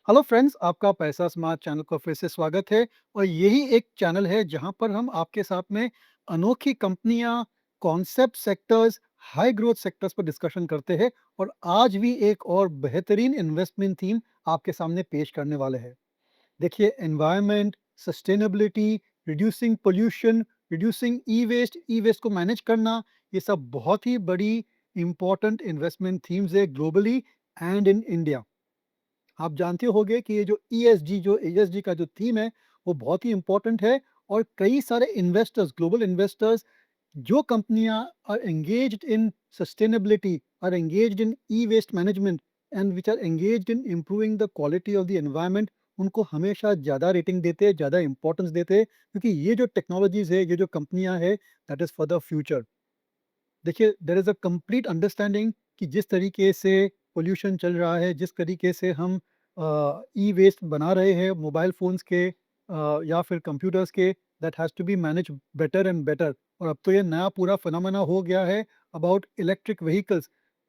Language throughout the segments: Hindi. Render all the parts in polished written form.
हेलो फ्रेंड्स, आपका पैसा स्मार्ट चैनल को फिर से स्वागत है। और यही एक चैनल है जहां पर हम आपके साथ में अनोखी कंपनियां, concept sectors, high growth sectors पर डिस्कशन करते हैं। और आज भी एक और बेहतरीन इन्वेस्टमेंट थीम आपके सामने पेश करने वाले हैं। देखिए, environment, sustainability, reducing pollution, reducing e waste को मैनेज करना, ये सब बहुत ही बड़ी इंपॉर्टेंट इन्वेस्टमेंट थीम्स है ग्लोबली एंड इन इंडिया। आप जानते होंगे कि ये जो ESG का जो थीम है, वो बहुत ही इम्पोर्टेंट है। और कई सारे इन्वेस्टर्स, ग्लोबल इन्वेस्टर्स, जो कंपनियां are engaged in sustainability, are engaged in e waste management and which are engaged in improving the quality of the environment, उनको हमेशा ज़्यादा रेटिंग देते हैं, ज़्यादा इंपॉर्टेंस देते हैं, क्योंकि ये जो टेक्नोलॉजीज है, ये जो कंपनियां हैं, that is for the future. देखिए, there is a complete understanding कि जिस तरीके से पोल्यूशन चल रहा है, जिस तरीके से हम ई वेस्ट बना रहे हैं मोबाइल फ़ोन्स के या फिर कंप्यूटर्स के, that has to be manage better and better. और अब तो ये नया पूरा फिनोमेना हो गया है अबाउट इलेक्ट्रिक व्हीकल्स।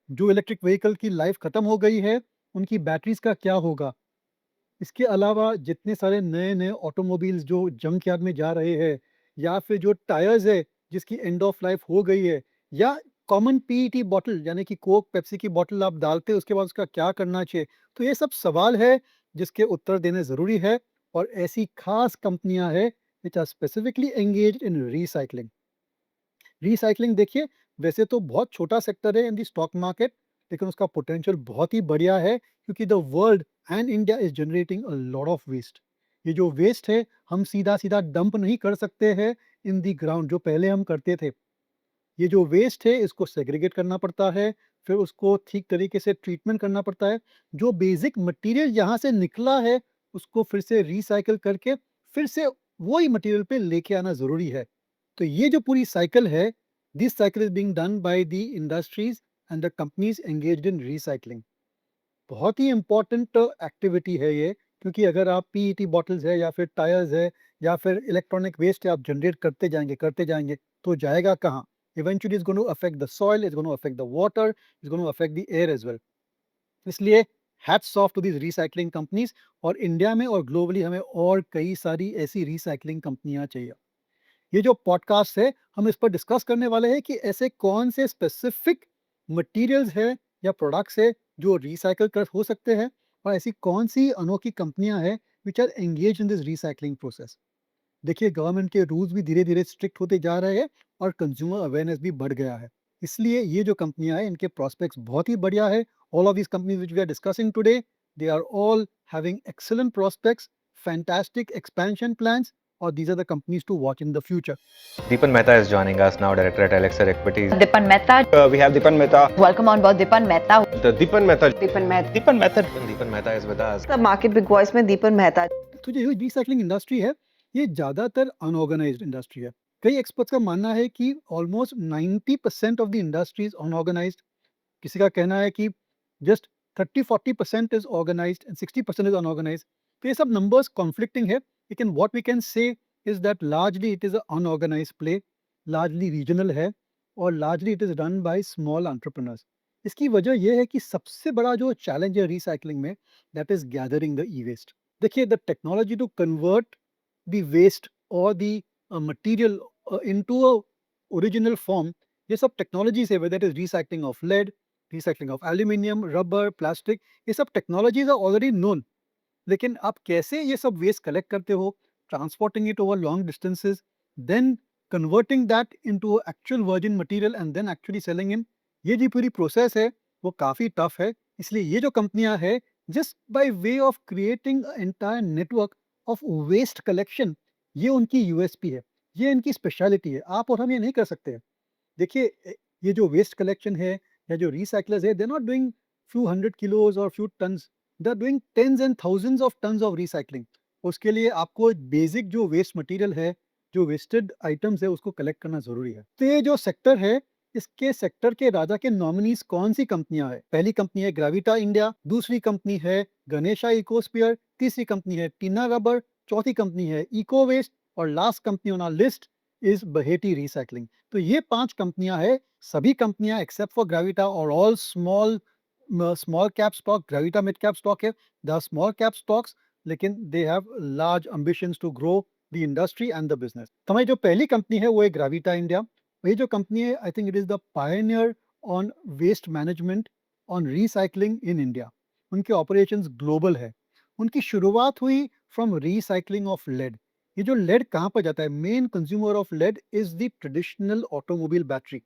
जो इलेक्ट्रिक व्हीकल की लाइफ ख़त्म हो गई है, उनकी बैटरीज़ का क्या होगा? इसके अलावा जितने सारे नए-नए ऑटोमोबाइल्स जो जंक यार्ड में जा रहे हैं, या फिर जो टायर्स है जिसकी एंड ऑफ लाइफ हो गई है, या कॉमन पीईटी बॉटल यानी कि कोक, पेप्सी की बॉटल आप डालते हैं, उसके बाद उसका क्या करना चाहिए? तो ये सब सवाल है जिसके उत्तर देने ज़रूरी है। और ऐसी खास कंपनियाँ हैं which are specifically engaged in recycling. Recycling देखिए, वैसे तो बहुत छोटा सेक्टर है इन द स्टॉक मार्केट, लेकिन उसका पोटेंशियल बहुत ही बढ़िया है, क्योंकि the world and India is generating a lot of waste. ये जो वेस्ट है, हम सीधा सीधा डंप नहीं कर सकते हैं इन दी ग्राउंड, जो पहले हम करते थे। ये जो वेस्ट है, इसको सेग्रीगेट करना पड़ता है, फिर उसको ठीक तरीके से ट्रीटमेंट करना पड़ता है। जो बेसिक मटेरियल यहाँ से निकला है, उसको फिर से रिसाइकिल करके फिर से वही मटेरियल पे लेके आना ज़रूरी है। तो ये जो पूरी साइकिल है, this cycle is being done by the industries and the companies engaged in recycling. बहुत ही इम्पोर्टेंट एक्टिविटी है ये, क्योंकि अगर आप पीईटी बॉटल्स है या फिर टायर्स है या फिर इलेक्ट्रॉनिक वेस्ट है, आप जनरेट करते जाएंगे, तो जाएगा कहाँ? Eventually is going to affect the soil, is going to affect the water, is going to affect the air as well. इसलिए hats off to this recycling companies. और इंडिया में और ग्लोबली हमें और कई सारी ऐसी रिसाइकलिंग कंपनियां चाहिए। ये जो पॉडकास्ट है, हम इस पर डिस्कस करने वाले हैं कि ऐसे कौन से स्पेसिफिक मटेरियल्स है या प्रोडक्ट्स है जो रिसाइकल कर हो सकते हैं, और ऐसी कौन सी अनोखी कंपनियां हैं which are engage in this recycling process. देखिए, गवर्नमेंट के रूल्स भी धीरे धीरे स्ट्रिक्ट होते जा रहे हैं और कंज्यूमर अवेयरनेस भी बढ़ गया है। इसलिए ये जो कंपनियां हैं, इनके प्रोस्पेक्ट्स बहुत ही बढ़िया है। All of these companies which we are discussing today, they are all having excellent prospects, fantastic expansion plans, और these are the companies to watch in the future. Deepan Mehta is joining us now, director at Elixir Equities. Dipan Mehta. We have Dipan Mehta. Welcome on board Dipan Mehta. The Dipan Mehta. Dipan Mehta. Dipan Mehta. Deepan Mehta is with us. The market big voice में दीपन मेहता। तो जो रिसाइकलिंग इंडस्ट्री है, ये ज़्यादातर अनऑर्गेनाइज्ड इंडस्ट्री है। कई एक्सपर्ट्स का मानना है कि almost 90% of the industry is unorganised. किसी का कहना है कि just 30-40% is organised and 60% is unorganised. तो ये सब नंबर्स कॉन्फ्लिक्टिंग है, लेकिन what we can say is that largely it is a unorganised play, largely regional है, और largely it is run by small entrepreneurs. इसकी वजह यह है कि सबसे बड़ा जो चैलेंज है रिसाइकलिंग में, that is gathering the e waste. देखिए, the technology to convert the waste और the material into a original form, ये सब टेक्नोलॉजीज है, whether it is recycling of lead, recycling of aluminium, rubber, plastic, ये सब टेक्नोलॉजीज आर ऑलरेडी नोन। लेकिन आप कैसे ये सब वेस्ट कलेक्ट करते हो, transporting it over long distances, then converting that into actual virgin material and then actually selling in, ये जो पूरी प्रोसेस है, वो काफ़ी टफ है। इसलिए ये जो कंपनियां हैं, just by way of creating entire network of waste collection, ये उनकी यूएसपी है, ये इनकी स्पेशलिटी है। आप और हम ये नहीं कर सकते हैं। देखिए, ये जो वेस्ट कलेक्शन है या जो रिसाइकलर्स है, they are not doing few hundred kilos और few tons, they are doing tens and thousands of tons of recycling. उसके लिए आपको बेसिक जो वेस्ट मटेरियल है, जो वेस्टेड आइटम्स है, उसको कलेक्ट करना जरूरी है। तो ये जो सेक्टर है, इसके सेक्टर के राजा के नॉमिनीज कौन सी कंपनियां हैं? पहली कंपनी है ग्रेविटा इंडिया, दूसरी कंपनी है गणेशा इकोस्फीयर, तीसरी कंपनी है टीना रबर, चौथी कंपनी है इको वेस्ट, और last company on our list is Baheti recycling. तो ये 5 कंपनियां हैं। सभी कंपनियां एक्सेप्ट फॉर ग्रेविटा और all small small cap stock, Gravita mid cap stock है, they are small cap stocks, लेकिन they have large ambitions to grow the industry and the business. तो हमारी जो पहली कंपनी है वो है ग्रेविटा इंडिया। ये जो कंपनी है, I think it is the pioneer on waste management, on recycling in India. उनके ऑपरेशंस ग्लोबल है। उनकी शुरुआत हुई फ्रॉम रिसाइकलिंग ऑफ लेड। ये जो लेड कहाँ पर जाता है, main consumer of lead is the traditional automobile battery.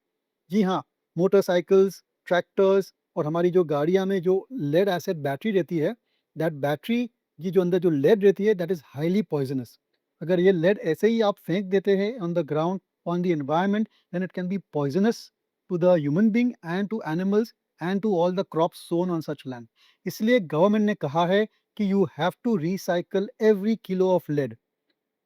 जी हाँ, मोटरसाइकिल्स, ट्रैक्टर्स और हमारी जो गाड़ियाँ में जो लेड एसिड बैटरी रहती है, दैट बैटरी, ये जो अंदर जो लेड रहती है, दैट इज़ हाईली पॉइजनस। अगर ये लेड ऐसे ही आप फेंक देते हैं on the ground, on the environment, then it can be poisonous to the human being and to animals and to all the crops sown on such land. इसलिए गवर्नमेंट ने कहा है कि you have to recycle every kilo of lead.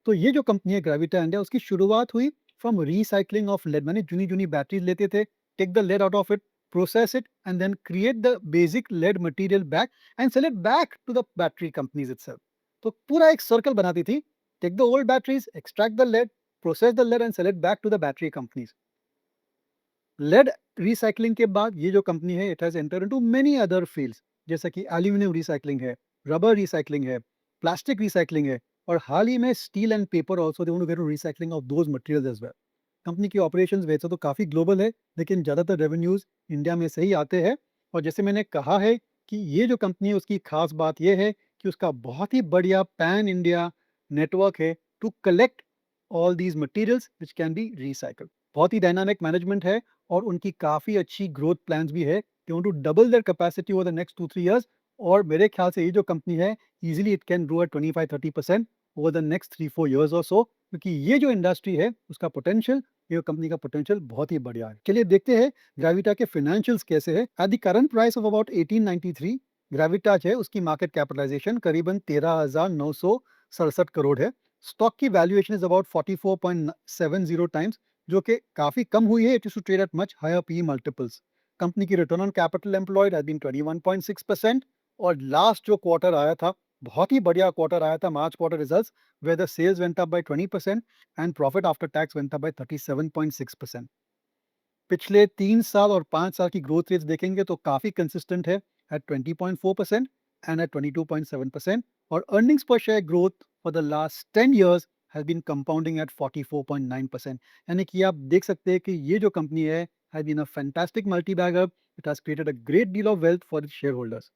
तो ये जो कंपनी है ग्रेविटा इंडिया, उसकी शुरुआत हुई फ्रॉम रिसाइकलिंग ऑफ लेड। मैंने जूनी जूनी बैटरीज लेते थे, take the lead out of it, process it and then create the basic lead material back and sell it back to the battery companies itself. तो पूरा एक सर्कल बनाती थी, take the old batteries, extract the lead, process the lead and sell it back to the battery companies. Lead recycling के बाद ये जो कंपनी है, it has enter into many other fields, जैसे कि एल्यूमिनियम रिसाइकलिंग है, रबर रिसाइकलिंग है, प्लास्टिक रिसाइकलिंग है, और हाल ही में steel and paper also they want to get recycling of those materials as well. Company की ऑपरेशंस वैसे तो काफ़ी ग्लोबल है, लेकिन ज़्यादातर रेवेन्यूज़ इंडिया में से ही आते हैं। और जैसे मैंने कहा है कि ये जो कंपनी है, उसकी खास बात ये है कि उसका बहुत ही बढ़िया पैन इंडिया नेटवर्क है to collect all these materials which can be recycled. बहुत ही डायनामिक मैनेजमेंट है और उनकी काफ़ी अच्छी ग्रोथ प्लान्स भी है। They want to double their capacity over the next 2-3 years. और मेरे ख्याल से ये जो कंपनी है, easily it can grow at 25-30% over the next 3-4 years और सो, क्योंकि ये जो इंडस्ट्री है उसका पोटेंशियल, ये कंपनी का पोटेंशियल बहुत ही बढ़िया है। चलिए देखते हैं ग्रेविटा के फाइनेंशियल्स कैसे है। At the current price of about 1893, ग्रेविटा है उसकी मार्केट कैपिटलाइजेशन करीबन 13,967 करोड़ है। स्टॉक की वैल्यूएशन इज अबाउट 44.70 टाइम्स, जो कि काफी कम हुई है। It is to trade at much higher P multiples. Company की return on capital employed has been 21.6%। और लास्ट जो क्वार्टर आया था, बहुत ही बढ़िया क्वार्टर आया था, मार्च quarter results, where the sales went up by 20% and profit after tax went up by 37.6%। पिछले 3 साल और 5 साल की ग्रोथ रेट्स देखेंगे तो काफ़ी कंसिस्टेंट है, एट 20.4% एंड एट 22.7%। और earnings per share growth for the last 10 years has been compounding at 44.9%। यानी कि आप देख सकते हैं कि ये जो कंपनी है has been a fantastic multi bagger. It has created a great deal of wealth for its shareholders.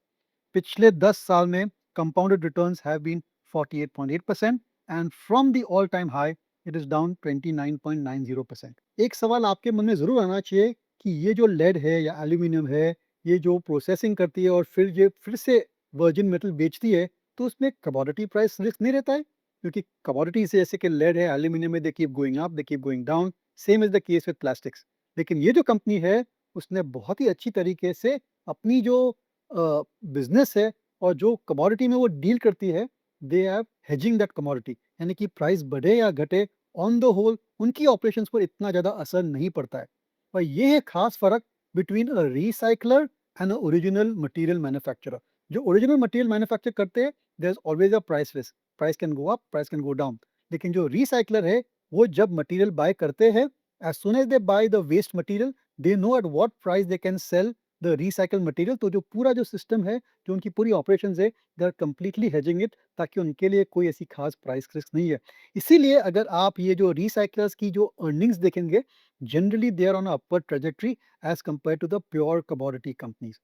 पिछले 10 साल में compounded returns have been 48.8% and from the all time high it is down 29.90%। एक सवाल आपके मन में जरूर आना चाहिए कि ये जो लेड है या एल्यूमिनियम है, ये जो प्रोसेसिंग करती है और फिर ये फिर से वर्जिन मेटल बेचती है, तो उसमें कमोडिटी प्राइस रिस्क नहीं रहता है? क्योंकि कमोडिटी से जैसे कि लेड है, एल्यूमिनियम में, they keep going up, they keep going down. Same is the case with plastics. लेकिन ये जो कंपनी है, उसने बहुत ही अच्छी तरीके से अपनी जो बिजनेस है और जो कमोडिटी में वो डील करती है, they have hedging that commodity. यानी कि प्राइस बढ़े या घटे, ऑन द होल उनकी ऑपरेशंस पर इतना ज़्यादा असर नहीं पड़ता है। और ये है खास फर्क between a recycler and a original material manufacturer. जो ओरिजिनल मटेरियल मैन्युफैक्चर करते हैं, there is always a price risk, price can go up, price can go down. लेकिन जो रिसाइकलर है, वो जब मटेरियल बाय करते हैं, as soon as they buy the waste material, they know at what price they can sell the recycle material. तो जो पूरा जो सिस्टम है, जो उनकी पूरी ऑपरेशंस है, they are completely hedging it, ताकि उनके लिए कोई ऐसी खास प्राइस रिस्क नहीं है। इसीलिए अगर आप ये जो रिसाइकलर्स की जो अर्निंग्स देखेंगे, generally they are on upward trajectory as compare to the pure commodity companies.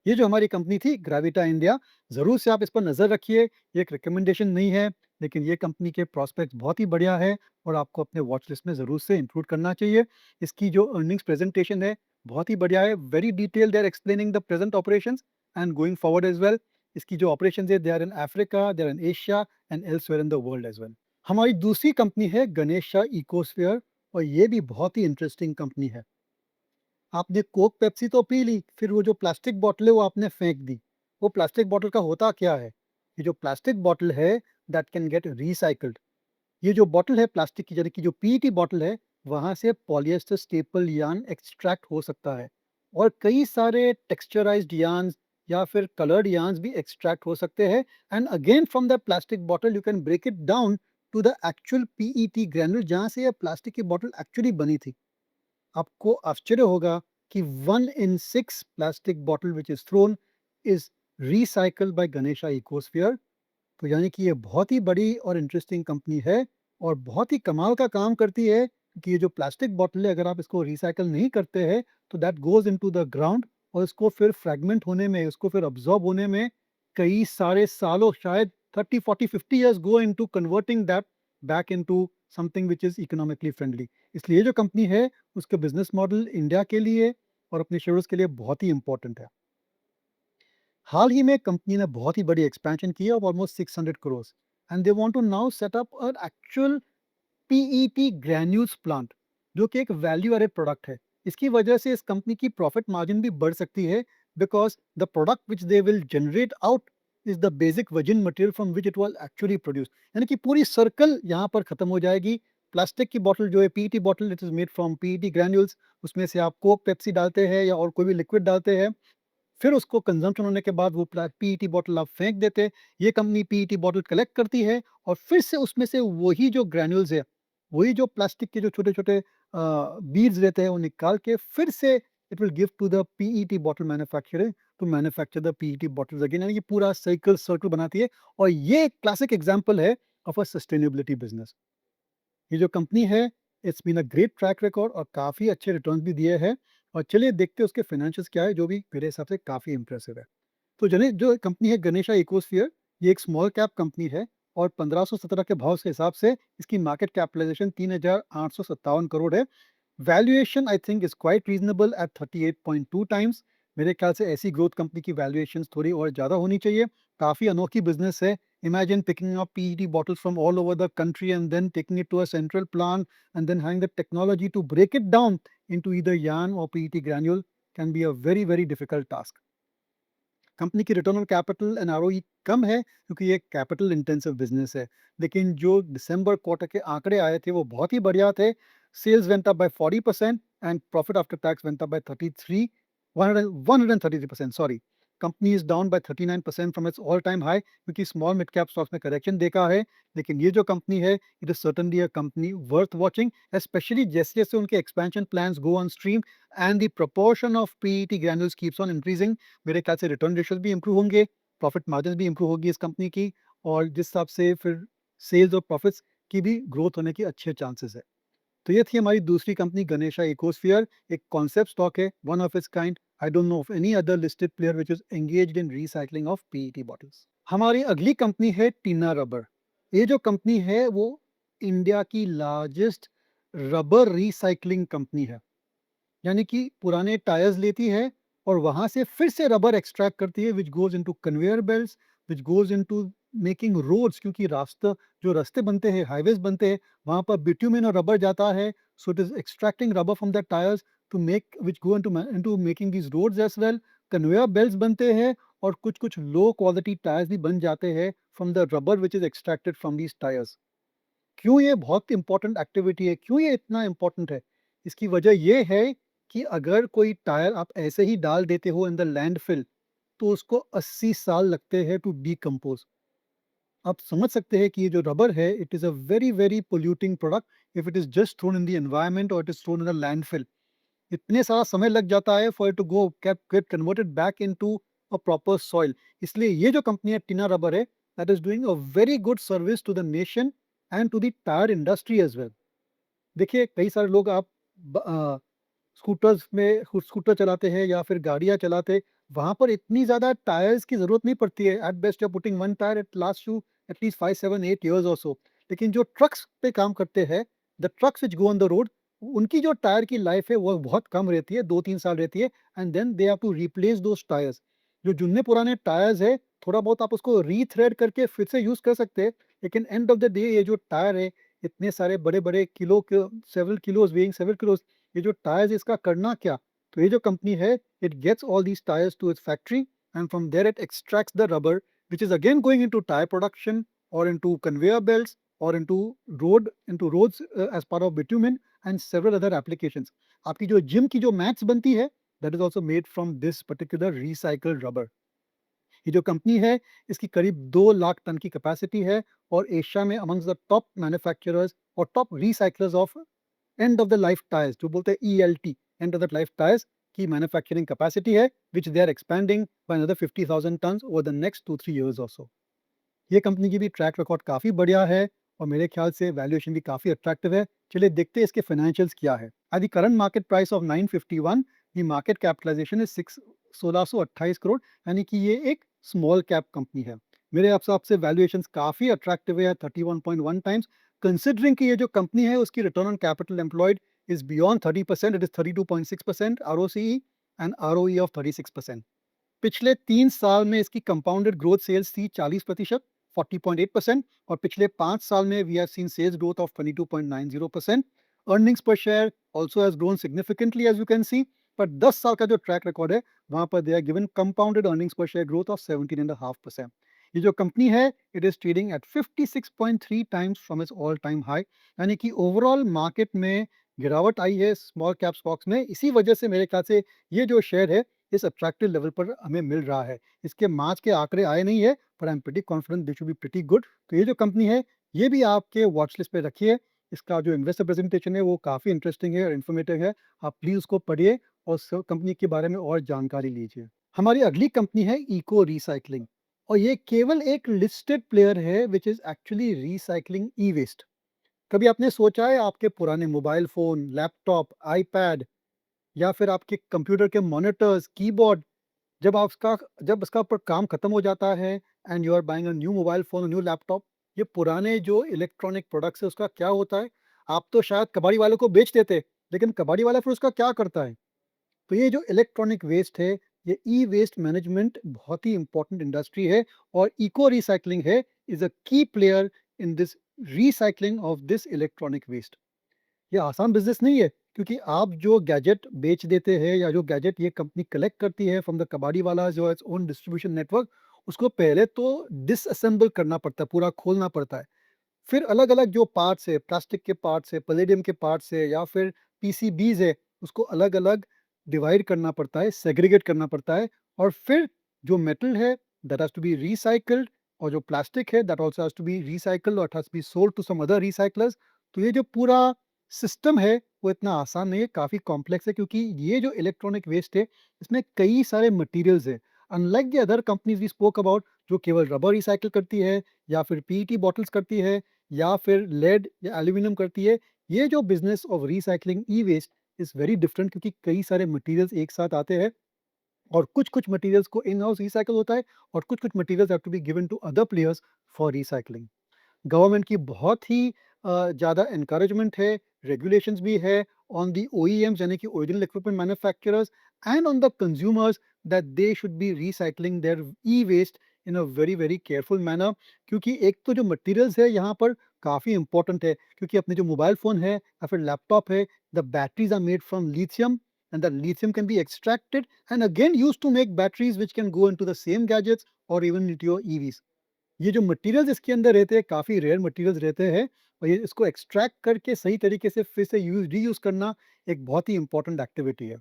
ये जो हमारी कंपनी थी ग्रेविटा इंडिया, ज़रूर से आप इस पर नज़र रखिए। ये एक रिकमेंडेशन नहीं है, लेकिन ये कंपनी के प्रॉस्पेक्ट्स बहुत ही बढ़िया है और आपको अपने वॉच लिस्ट में ज़रूर से इंक्लूड करना चाहिए। इसकी जो अर्निंग्स प्रेजेंटेशन है, बहुत ही बढ़िया है, very detail, they are explaining the present operations and going forward as well. इसकी जो ऑपरेशंस है, they are in Africa, they are in Asia and elsewhere in the world as well. हमारी दूसरी कंपनी है गणेशा इकोस्फीयर, और ये भी बहुत ही इंटरेस्टिंग कंपनी है। आपने कोक पेप्सी तो पी ली, फिर वो जो प्लास्टिक बॉटल है वो आपने फेंक दी। वो प्लास्टिक बॉटल का होता क्या है? ये जो प्लास्टिक बॉटल है, दैट कैन गेट रिसाइकल्ड। ये जो बॉटल है प्लास्टिक की, यानी कि जो पीईटी बॉटल है, वहाँ से पॉलिएस्टर स्टेपल यार्न एक्सट्रैक्ट हो सकता है। और कई सारे टेक्सचराइज्ड यार्न्स या फिर कलर्ड यार्न्स भी एक्सट्रैक्ट हो सकते हैं। And again from the plastic bottle you can break it down to the actual PET granule, जहाँ से ये प्लास्टिक की बॉटल एक्चुअली बनी थी। आपको आश्चर्य होगा कि 1 in 6 plastic bottle which is thrown is recycled by Ganesha Ecosphere. तो यानी कि ये बहुत ही बड़ी और इंटरेस्टिंग कंपनी है और बहुत ही कमाल का काम करती है कि ये जो प्लास्टिक बॉटल है, अगर आप इसको रिसाइकल नहीं करते हैं तो that goes into the ground और इसको फिर फ्रैगमेंट होने में, इसको फिर अब्ज़ॉर्ब होने में कई सारे सालों, शायद 30, 40, 50 years go into converting that back into something which is economically friendly. इसलिए ये जो कंपनी है, उसके बिज़नेस मॉडल इंडिया के लिए और अपने शेयर्स के लिए बहुत ही इम्पोर्टेंट है। हाल ही में कंपनी ने बहुत ही बड़ी एक्सपेंशन की है of almost 600 crore and they want to now set up an actual PET granules plant, जो कि एक वैल्यू एडेड प्रोडक्ट है। इसकी वजह से इस कंपनी की प्रॉफिट मार्जिन भी बढ़ सकती है because the product which they will generate out is the basic virgin material from which it was actually produce. यानी कि पूरी सर्कल यहाँ पर खत्म हो जाएगी। प्लास्टिक की बॉटल जो है PET bottle, it is made from PET granules. उसमें से आप कोक पेप्सी डालते हैं या और कोई भी लिक्विड डालते हैं, फिर उसको कंजम्पशन होने के बाद वो पीईटी बॉटल आप फेंक देते। ये कंपनी पीईटी बॉटल कलेक्ट करती है और फिर से उसमें से वही जो ग्रैन्यूल्स है, वही जो प्लास्टिक के जो छोटे-छोटे बीड्स रहते हैं, वो निकाल के फिर से it will give to the PET bottle manufacturer to manufacture the PET bottles again. यानी कि पूरा सर्कल बनाती है और ये एक क्लासिक एग्जांपल है ऑफ अ सस्टेनेबिलिटी बिजनेस। ये जो कंपनी है, it's been a great track record और काफ़ी अच्छे रिटर्न्स भी दिए हैं। और चलिए देखते हैं उसके फाइनेंशियल्स क्या है, जो भी मेरे हिसाब से काफ़ी इंप्रेसिव है। तो जने जो कंपनी है गणेशा इकोस्फीयर, ये एक स्मॉल कैप कंपनी है और 1517 के भाव के हिसाब से इसकी मार्केट कैपिटलाइजेशन 3,857 करोड़ है। Valuation I think is quite reasonable at 38.2 times. मेरे ख्याल से ऐसी ग्रोथ कंपनी की वैल्यूएशन थोड़ी और ज़्यादा होनी चाहिए। काफ़ी अनोखी बिजनेस है। Imagine picking up PET bottles from all over the country and then taking it to a central plant and then having the technology to break it down into either yarn or PET granule can be a very very difficult task. Company की return on capital and ROE कम है क्योंकि ये कैपिटल इंटेंसिव बिजनेस है। लेकिन जो दिसंबर क्वार्टर के आंकड़े आए थे वो बहुत ही बढ़िया थे। Sales went up by 40% and profit after tax went up by 33 133%, sorry. Company is down by 39% from its all time high क्योंकि स्मॉल मिड कैप स्टॉक्स में करेक्शन देखा है। लेकिन ये जो कंपनी है, it is certainly a company worth watching, specially जैसे जैसे उनके expansion plans go on stream and the proportion of PET granules keeps on increasing. मेरे ख्याल से रिटर्न रेशियोज भी इंप्रूव होंगे, प्रॉफिट मार्जिन भी इंप्रूव होगी इस कंपनी की और जिस हिसाब से फिर सेल्स और प्रॉफिट्स की भी ग्रोथ होने के अच्छे चांसेस है। तो ये थी हमारी दूसरी कंपनी गणेशा इकोस्फीयर। एक कॉन्सेप्ट स्टॉक है, one of its kind. I don't know of any other listed player which is engaged in recycling of PET bottles. हमारी अगली कंपनी है टीना रबर। ये जो कंपनी है वो इंडिया की लार्जेस्ट रबर रिसाइकलिंग कंपनी है। यानी कि पुराने टायर्स लेती है और वहाँ से फिर से रबर एक्सट्रैक्ट करती है which goes into conveyor belts, which goes into making roads, क्योंकि रास्ता जो रास्ते बनते हैं, हाईवेज़ बनते हैं, वहाँ पर बिट्यूमेन और रबर जाता है। So it is extracting rubber from the tyres to make which go into making these roads as well. Conveyor belts बनते हैं और कुछ-कुछ लो क्वालिटी टायर्स भी बन जाते हैं from the rubber which is extracted from these tyres. क्यों ये बहुत इंपॉर्टेंट एक्टिविटी है, क्यों ये इतना इंपॉर्टेंट है? इसकी वजह ये है कि अगर कोई टायर आप ऐसे ही डाल देते हो इन द लैंडफिल, तो उसको 80 साल लगते हैं टू डिकम्पोज़। आप समझ सकते हैं कि ये जो रबर है, it is a very, very polluting product if it is just thrown in the environment और it is thrown in a landfill. इतने सारा समय लग जाता है for it to go get converted back into a proper soil. इसलिए ये जो कंपनी है टीना रबर है, that is doing a very good service to the nation and to the tyre industry as well. देखिए, कई सारे लोग आप स्कूटर्स में स्कूटर चलाते हैं या फिर गाड़ियाँ चलाते, वहाँ पर इतनी ज़्यादा टायर्स की ज़रूरत नहीं पड़ती है। At best you are putting 1 tyre, it lasts you at least 5, 7, 8 years और सो। लेकिन जो ट्रक्स पे काम करते हैं, the trucks which go on the road, उनकी जो टायर की लाइफ है वो बहुत कम रहती है, 2-3 साल रहती है and then they have to replace those tyres. जो जुन्ने पुराने टायर्स है, थोड़ा बहुत आप उसको रीथ्रेड करके फिर से यूज़ कर सकते हैं, लेकिन एंड ऑफ द डे ये जो टायर है, इतने सारे बड़े-बड़े किलो के several kilos, weighing several kilos, ये जो टायर्स इसका करना क्या? तो ये जो कंपनी है, it gets all these tyres to its factory and from there it extracts the rubber which is again going into tyre production और इंटू कन्वेयर बेल्ट्स और into roads as part of bitumen and several other applications. आपकी जो जिम की जो मैट्स बनती है, that is also made from this particular recycled rubber. ये जो कंपनी है, इसकी करीब 2 लाख टन की कैपेसिटी है और एशिया में अमंग्स द टॉप मैन्युफैक्चरर्स और top recyclers of end of the life tyres, जो बोलते हैं ELT, end of the life tyres की मैन्युफैक्चरिंग कैपेसिटी है which they are expanding by another 50,000 tons over the next 2-3 years और सो। ये कंपनी की भी ट्रैक रिकॉर्ड काफ़ी बढ़िया है और मेरे ख्याल से वैल्यूएशन भी काफ़ी अट्रैक्टिव है। चलिए देखते हैं इसके फाइनेंशियल्स क्या है। At the current market price of 951, the market capitalisation is 1628 crore, यानी कि ये एक स्मॉल कैप कंपनी है। मेरे हिसाब से वैल्यूएशन काफ़ी अट्रैक्टिव है, 31.1 टाइम्स, कंसिडरिंग कि ये जो कंपनी है उसकी return on capital employed is beyond 30%, it is 32.6%, ROCE and ROE of 36%। पिछले 3 साल में इसकी कंपाउंडेड ग्रोथ सेल्स थी 40%, 40.8%, और पिछले 5 साल में we have seen sales growth of 22.90%। Earnings per share also has grown significantly as you can see, पर 10 साल का जो ट्रैक रिकॉर्ड है वहां पर they are given compounded earnings per share growth of 17.5%। ये जो कंपनी है it is trading at 56.3 times from its all time high, यानी कि ओवरऑल मार्केट में गिरावट आई है स्मॉल कैप स्टॉक्स में, इसी वजह से मेरे ख्याल से ये जो शेयर है इस अट्रैक्टिव लेवल पर हमें मिल रहा है। इसके मार्च के आंकड़े आए नहीं है, पर I am pretty confident they should be pretty good. तो ये जो कंपनी है ये भी आपके वॉच लिस्ट पे रखिए। इसका जो इन्वेस्टर प्रेजेंटेशन है वो काफ़ी इंटरेस्टिंग है और इन्फॉर्मेटिव है। आप प्लीज़ उसको पढ़िए और कंपनी के बारे में और जानकारी लीजिए। हमारी अगली कंपनी है इको रिसाइकलिंग, और ये केवल एक लिस्टेड प्लेयर है which is actually recycling e waste. कभी आपने सोचा है आपके पुराने मोबाइल फ़ोन, लैपटॉप, आईपैड या फिर आपके कंप्यूटर के मॉनिटर्स, कीबोर्ड, जब उसका पर काम खत्म हो जाता है and you are buying a new mobile phone, new laptop, ये पुराने जो इलेक्ट्रॉनिक प्रोडक्ट्स है उसका क्या होता है? आप तो शायद कबाड़ी वालों को बेच देते, लेकिन कबाड़ी वाला फिर उसका क्या करता है? तो ये जो इलेक्ट्रॉनिक वेस्ट है, ये ई वेस्ट मैनेजमेंट बहुत ही इंपॉर्टेंट इंडस्ट्री है, और इको रिसाइकलिंग है is a key player in this recycling of this electronic waste. ये आसान बिजनेस नहीं है, क्योंकि आप जो गैजेट बेच देते हैं या जो गैजेट ये कंपनी कलेक्ट करती है फ्रॉम द कबाड़ी वाला जो इट्स ओन डिस्ट्रीब्यूशन नेटवर्क, उसको पहले तो डिसअसेंबल करना पड़ता है, पूरा खोलना पड़ता है। फिर अलग अलग जो पार्ट्स है, प्लास्टिक के पार्ट्स है, पैलेडियम के पार्ट्स है, या फिर पीसीबीज है, उसको अलग अलग डिवाइड करना पड़ता है, सेग्रीगेट करना पड़ता है, और फिर जो मेटल है that has to be recycled, और जो प्लास्टिक है that also has to be recycled और it has to be sold to some other recyclers. तो ये जो पूरा सिस्टम है वो इतना आसान नहीं है, काफ़ी कॉम्प्लेक्स है, क्योंकि ये जो इलेक्ट्रॉनिक वेस्ट है इसमें कई सारे मटेरियल्स हैं। Unlike the other companies we spoke about, जो केवल रबर रिसाइकिल करती है या फिर पीईटी बॉटल्स करती है या फिर लेड या एल्यूमिनियम करती है, ये जो business of recycling e waste is very different, क्योंकि कई सारे मटेरियल्स एक साथ आते हैं, और कुछ मटेरियल्स को इन हाउस रिसाइकल होता है और कुछ materials have to be given to other players for recycling. Government की बहुत ही ज़्यादा एनकरेजमेंट है, रेगुलेशंस भी है ऑन दी ओईएम्स यानी कि original equipment manufacturers, and on the consumers that they should be recycling their e waste in a very very careful manner. क्योंकि एक तो जो मटेरियल्स है यहाँ पर काफ़ी इंपॉर्टेंट है, क्योंकि अपने जो मोबाइल फ़ोन है या फिर लैपटॉप है, the batteries are made from lithium, and the lithium can be extracted and again used to make batteries which can go into the same gadgets or even into your EVs। ये जो मटेरियल्स इसके अंदर रहते हैं काफ़ी रेयर मटेरियल्स रहते हैं, और ये इसको एक्सट्रैक्ट करके सही तरीके से फिर से रीयूज करना एक बहुत ही इंपॉर्टेंट एक्टिविटी है।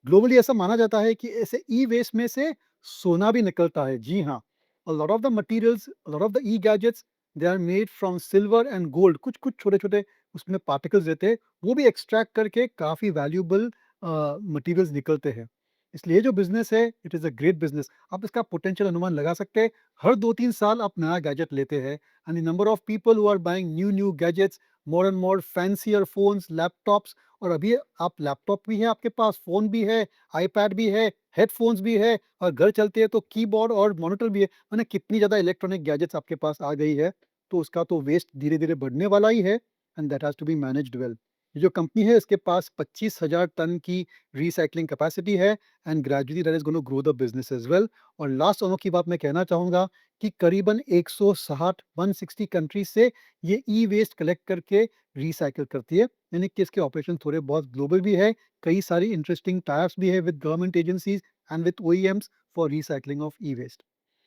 ग्लोबली ऐसा माना जाता है कि ऐसे ई वेस्ट में से सोना भी निकलता है। जी हाँ, a lot of the materials, a lot of the e gadgets, they are made from silver and gold. कुछ कुछ छोटे छोटे उसमें पार्टिकल्स रहते हैं, वो भी एक्सट्रैक्ट करके काफ़ी वैल्यूबल मटेरियल्स निकलते हैं। इसलिए जो बिजनेस है it is a great business. आप इसका पोटेंशियल अनुमान लगा सकते हैं। हर 2-3 साल आप नया गैजेट लेते हैं, and the number of people who are buying new gadgets, more and more fancier phones, laptops, और अभी आप लैपटॉप भी है आपके पास, फ़ोन भी है, आईपैड भी है, हेडफ़ोन्स भी है, और घर चलते हैं तो कीबोर्ड और मॉनिटर भी है। माने कितनी ज़्यादा इलेक्ट्रॉनिक गैजेट्स आपके पास आ गई है, तो उसका तो वेस्ट धीरे-धीरे बढ़ने वाला ही है, and that has to be managed well. ये जो कंपनी है इसके पास 25,000 टन की रिसाइक्लिंग कैपेसिटी है, and gradually that is going to grow the business as well. और लास्ट ऑनर की बात मैं कहना चाहूँगा कि करीबन 160 160 कंट्रीज से ये ई वेस्ट कलेक्ट करके रिसाइकिल करती है, यानी कि इसके ऑपरेशन थोड़े बहुत ग्लोबल भी है। कई सारी इंटरेस्टिंग टाइप्स भी है with government agencies and with OEMs for recycling of e waste.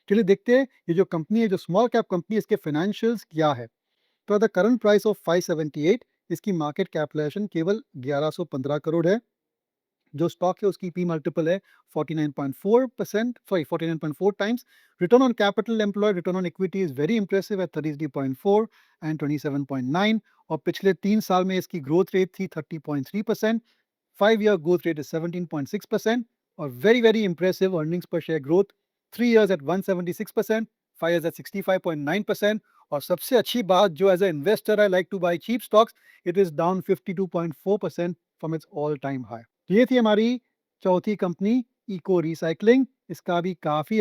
चलिए देखते हैं ये जो कंपनी है, जो स्मॉल कैप कंपनी है, इसके फाइनेंशियल्स क्या है। तो eight the current price of 578, इसकी मार्केट कैपिटलाइजेशन केवल 1115 करोड़ है। जो स्टॉक है उसकी पी मल्टीपल है 49.4%, sorry 49.4 times. Return on capital employed, return on equity is very impressive at 33.4 and 27.9, और पिछले 3 साल में इसकी ग्रोथ रेट थी 30.3%, 5-year growth rate is 17.6% और very impressive earnings per share growth, 3 years at 176%, 5 years at 65.9%। और सबसे अच्छी बात जो as a investor I like to buy cheap stocks, it is down 52.4% from its all time high. ये थी हमारी चौथी कंपनी इको रिसाइकलिंग। इसका भी काफ़ी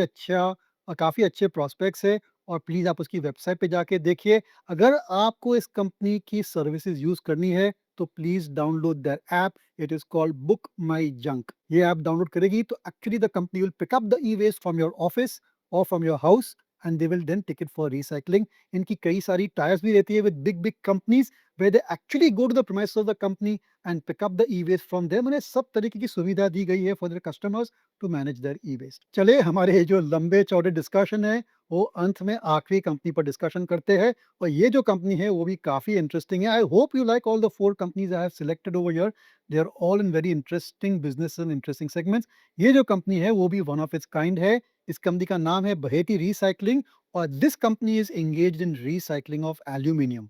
अच्छे प्रॉस्पेक्ट्स है और प्लीज़ आप उसकी वेबसाइट पे जाके देखिए। अगर आपको इस कंपनी की सर्विसेज यूज़ करनी है तो please download that app. It is called book my junk. ये ऐप डाउनलोड करेगी तो actually the company will pick up the e waste from your office और from your house and they will then take it for recycling. इनकी कई सारी टाइप्स भी रहती है with big companies where they actually go to the premises of the company and pick up the e-waste from them। उन्हें सब तरीके की सुविधा दी गई है for their customers to manage their e-waste। चले हमारे जो लंबे चौड़े डिस्कशन है वो अंत में आखिरी कंपनी पर डिस्कशन करते हैं और ये जो कंपनी है वो भी काफी इंटरेस्टिंग है। I hope you like all the 4 companies I have selected over here. They are all in very interesting business and interesting segments. ये जो कंपनी है वो भी वन ऑफ इट्स काइंड है। इस कंपनी का नाम है बहेती रिसाइकलिंग और this company is engaged in recycling of aluminium.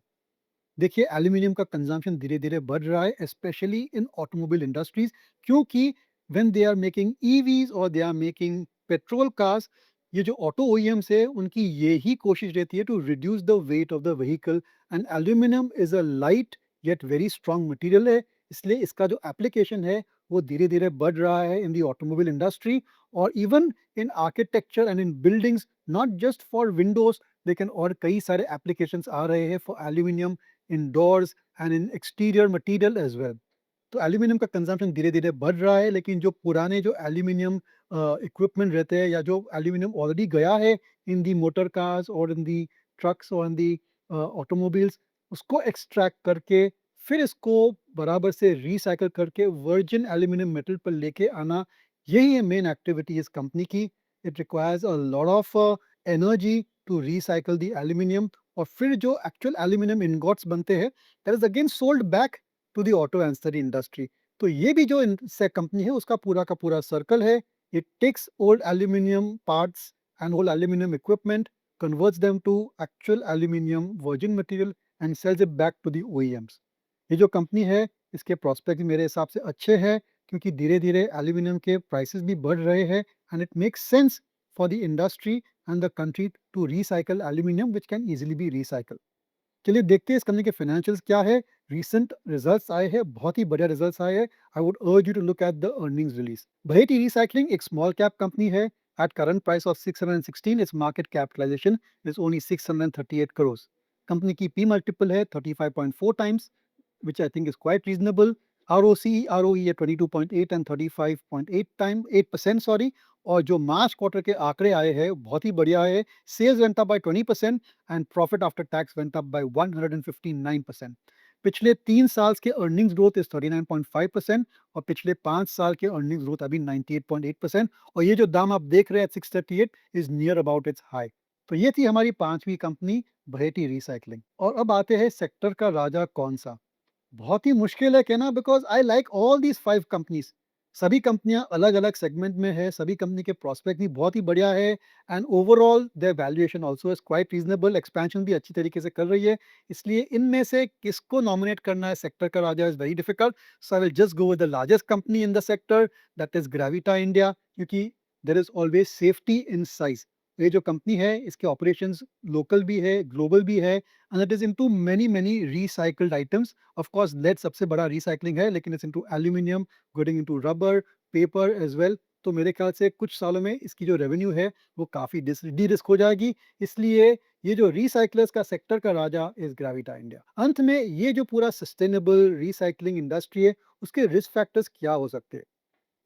देखिए एल्यूमिनियम का कंजम्पशन धीरे धीरे बढ़ रहा है स्पेशली इन ऑटोमोबाइल इंडस्ट्रीज, क्योंकि when they are making EVs और they are making petrol cars, ये जो ऑटो ओईएम्स है उनकी यही कोशिश रहती है to reduce the weight of the vehicle. And aluminium is a light yet very strong material है, इसलिए इसका जो एप्लीकेशन है वो धीरे धीरे बढ़ रहा है इन द ऑटोमोबाइल इंडस्ट्री और even in architecture and in buildings, not just for windows, लेकिन और कई सारे एप्लीकेशंस आ रहे हैं for aluminium indoors and in exterior material as well. तो एल्यूमिनियम का कंजम्पशन धीरे धीरे बढ़ रहा है, लेकिन जो पुराने जो एल्यूमिनियम इक्विपमेंट रहते हैं या जो एल्यूमिनियम ऑलरेडी गया है इन दी मोटर कार्स और इन दी ट्रक्स और इन दी ऑटोमोबाइल्स, उसको एक्सट्रैक्ट करके फिर इसको बराबर से रिसाइकल करके वर्जिन एल्यूमिनियम मेटल पर लेके आना, यही है मेन एक्टिविटी इस कंपनी की। It requires a lot of energy to recycle the aluminium और फिर जो एक्चुअल एल्यूमिनियम इनगॉट्स बनते हैं that is again sold back to the auto ancillary industry. तो ये भी जो से कंपनी है उसका पूरा का पूरा सर्कल है। It takes old aluminium parts and old aluminium equipment, converts them to actual aluminum virgin material and sells it back to the OEMs। ये जो कंपनी है इसके प्रोस्पेक्ट मेरे हिसाब से अच्छे हैं, क्योंकि धीरे धीरे एल्यूमिनियम के प्राइसेस भी बढ़ रहे हैं and it makes sense for the industry and the country to recycle aluminium which can easily be recycle. चलिए देखते हैं इस कंपनी के फाइनेंशियल्स क्या है। रीसेंट रिजल्ट्स आए हैं, बहुत ही बढ़िया रिजल्ट्स आए हैं। I would urge you to look at the earnings release. Baheti recycling एक स्मॉल कैप कंपनी है। At current price of 616, its market capitalisation is only 638 crore. Company की पी मल्टीपल है 35.4 times, which I think is quite reasonable। ROCE, ROE at 22.8 and 35.8%, sorry। और जो मार्च क्वार्टर के आंकड़े आए हैं बहुत ही बढ़िया है। Sales went up by 20% and profit after tax went up by 159%। पिछले 3 साल के अर्निंग्स ग्रोथ इज 39.5% और पिछले 5 साल के अर्निंग्स ग्रोथ अभी 98.8%। और ये जो दाम आप देख रहे हैं 638 is near about it's high. तो ये थी हमारी पांचवी कंपनी बहेटी रिसाइकलिंग। और अब आते हैं सेक्टर का राजा कौन सा। बहुत ही मुश्किल है कहना because I like all these 5 companies. सभी कंपनियां अलग अलग सेगमेंट में है, सभी कंपनी के प्रोस्पेक्ट भी बहुत ही बढ़िया है and overall their valuation also is quite reasonable, expansion भी अच्छी तरीके से कर रही है। इसलिए इनमें से किसको नॉमिनेट करना है सेक्टर का राजा is very difficult. So I will just go with the largest company in the sector, that is Gravita India, क्योंकि there is always safety in size. ये जो कंपनी है इसके ऑपरेशंस लोकल भी है, ग्लोबल भी है and it is into many recycled items. Of course lead सबसे बड़ा रिसाइकलिंग है, लेकिन it's into aluminium, going into rubber, paper as well. तो मेरे ख्याल से कुछ सालों में इसकी जो रेवेन्यू है वो काफ़ी डी रिस्क हो जाएगी। इसलिए ये जो रिसाइकलर्स का सेक्टर का राजा इज ग्रेविटा इंडिया। अंत में ये जो पूरा सस्टेनेबल रिसाइकलिंग इंडस्ट्री है उसके रिस्क फैक्टर्स क्या हो सकते हैं।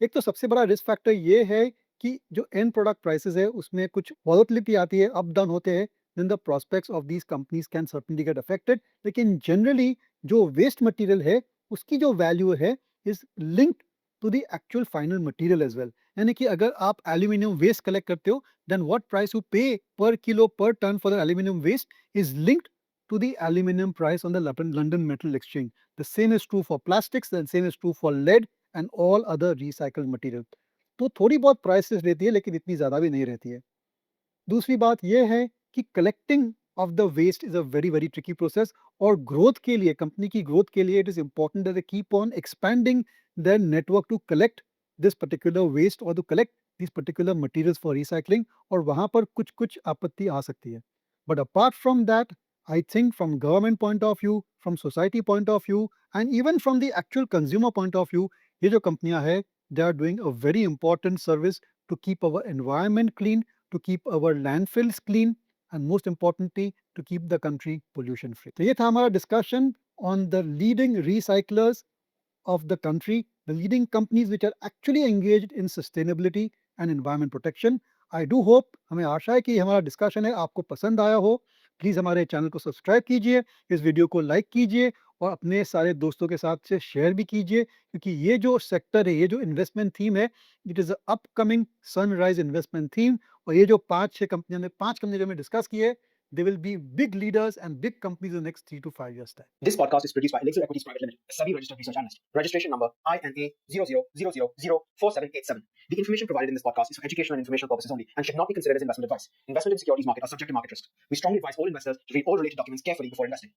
एक तो सबसे बड़ा रिस्क फैक्टर ये है कि जो एंड प्रोडक्ट प्राइसेस है उसमें कुछ वॉलेटिलिटी आती है, अप डाउन होते हैं, then the prospects of these companies can certainly get affected. लेकिन जनरली जो वेस्ट मटेरियल है उसकी जो वैल्यू है is linked to the actual final material as well. यानी कि अगर आप एल्यूमिनियम वेस्ट कलेक्ट करते हो देन व्हाट प्राइस यू पे per kilo per tonne for the aluminium waste is linked to the aluminum price on the London Metal Exchange। The same is true for plastics, the same is true for lead and all other recycled material। तो थोड़ी बहुत प्राइसेस रहती है लेकिन इतनी ज़्यादा भी नहीं रहती है। दूसरी बात यह है कि collecting of the waste is a very very tricky process. और growth के लिए, company की growth के लिए, it is important that they keep on expanding their network to collect this particular waste or to collect these particular materials for recycling. और वहाँ पर कुछ कुछ आपत्ति आ सकती है. But apart from that, I think from government point of view, from society point of view, and even from the actual consumer point of view, ये जो कंपनियां हैं, they are doing a very important service to keep our environment clean, to keep our landfills clean, and most importantly, to keep the country pollution free. तो ये था हमारा discussion on the leading recyclers of the country, the leading companies which are actually engaged in sustainability and environment protection. I do hope, हमें आशा है कि हमारा डिस्कशन है आपको पसंद आया हो. प्लीज़ हमारे चैनल को सब्सक्राइब कीजिए, इस वीडियो को लाइक कीजिए और अपने सारे दोस्तों के साथ से शेयर भी कीजिए, क्योंकि ये जो सेक्टर है, ये जो इन्वेस्टमेंट थीम है, it is a upcoming sunrise investment theme. और ये जो 5 कंपनियां जो हमने डिस्कस की है, they will be big leaders and big companies in the next 3 to 5 years time. This podcast is produced by Elixir Equities Private Limited, a SEBI registered research analyst. Registration number INA 0000004787. The information provided in this podcast is for educational and informational purposes only and should not be considered as investment advice. Investment in securities market are subject to market risk. We strongly advise all investors to read all related documents carefully before investing.